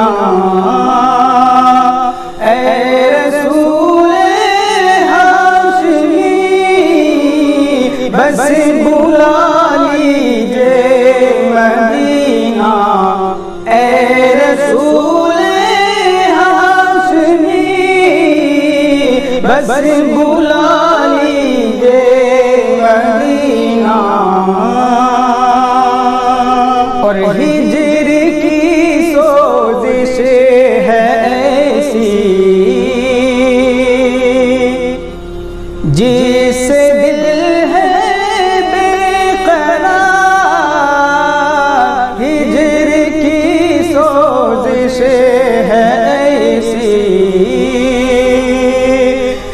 Medina, ऐ रसूले हाशमी, बस बुला लीजिए मदीना, ऐ रसूले हाशमी, बस बुला लीजिए मदीना। और हिजर की सोजिश है ऐसी, जिससे दिल है बेकरार। हिजर की सोजिश है ऐसी,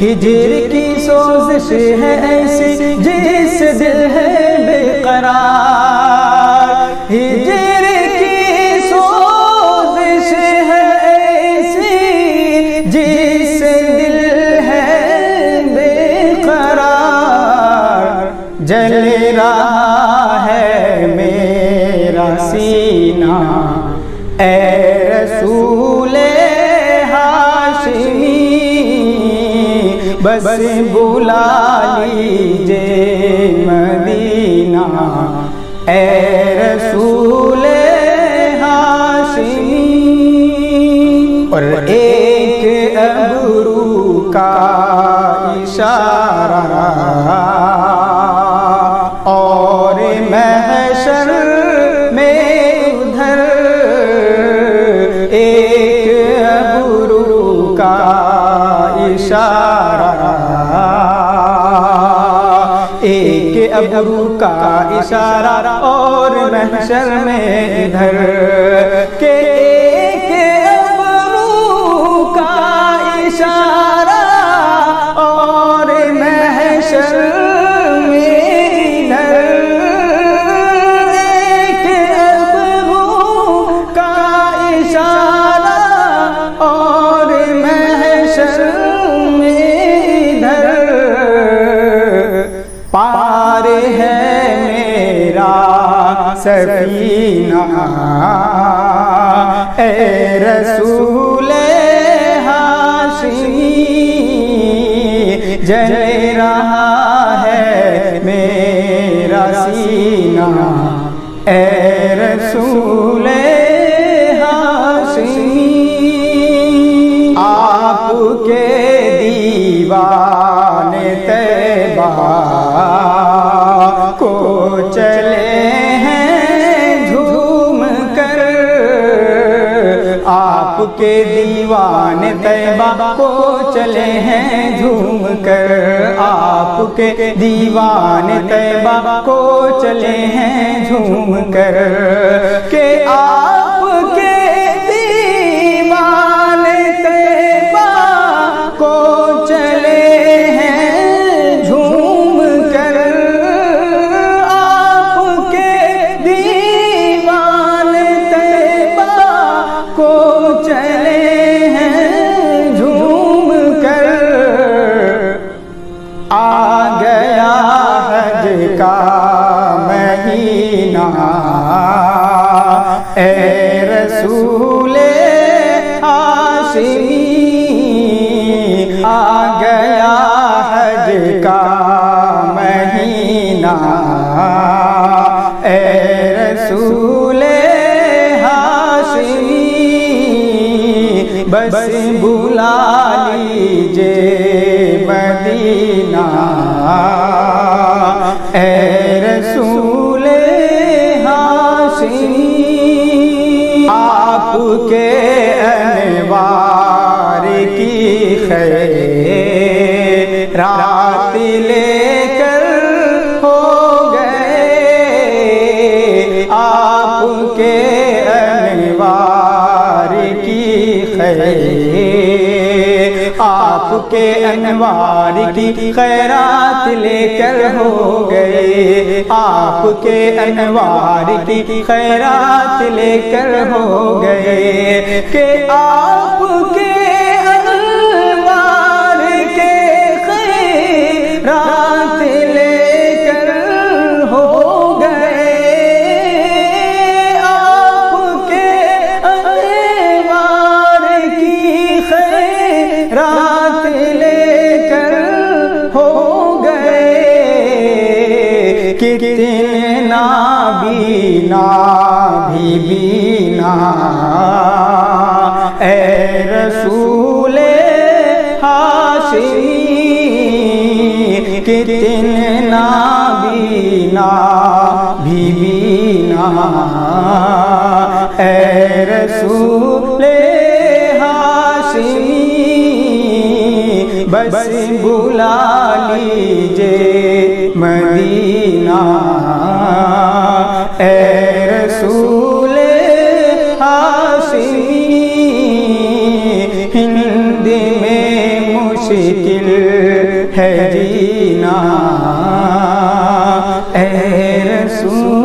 हिजर की सोजिश है ऐसी, जिससे दिल है बेकरार। हिजर की सोजिश है ऐसी, जिससे दिल है बेकरार। जल रहा है मेरा सीना, ऐ रसूले हाशमी, बस बुला लीजिए मदीना, ऐ रसूले हाशमी। और एक अबरू का इशारा और महशर में उधर, एक अबरू का इशारा, एक अबरू का इशारा और महशर में इधर, के एक अबरू का इशारा और महशर में इधर, एक अबरू का इशारा और महशर में इधर। पार है मेरा सफीना, ऐ रसूले हाशमी, जल रहा है मेरा सीना, ऐ रसूले हाशमी। आपके दीवाने तैबा को चले हैं झूम कर, आपके दीवाने तैबा को चले हैं झूम कर, आपके दीवाने तैबा को चले हैं झूम कर, के आपके दीवाने तैबा को चले हैं झूम कर, आपके दीवाने तैबा को चले हैं झूम कर। आ गया हज का महीना, ऐ रसूले हाशमी, आ गया हज का महीना, ऐ रसूले हाशमी, बस बुला लीजिए मदीना, ऐ रसूले हाशमी। आपके अनवार की खैरात लेकर हो गए, आपके अनवार की आपके अनवार की खैरात लेकर हो गए, आपके अनवार की खैरात लेकर हो गए, कि आपके अनवार के खैरात लेकर हो गए, आपके अनवार बीना भी बीना ए रसूले हाशिमी कितना बीना भी बीना ए रसूले हाशिमी बस बुला लीजिए मदीना ए रसूले हाशिमी हिंद में मुश्किल है जीना ए रसूल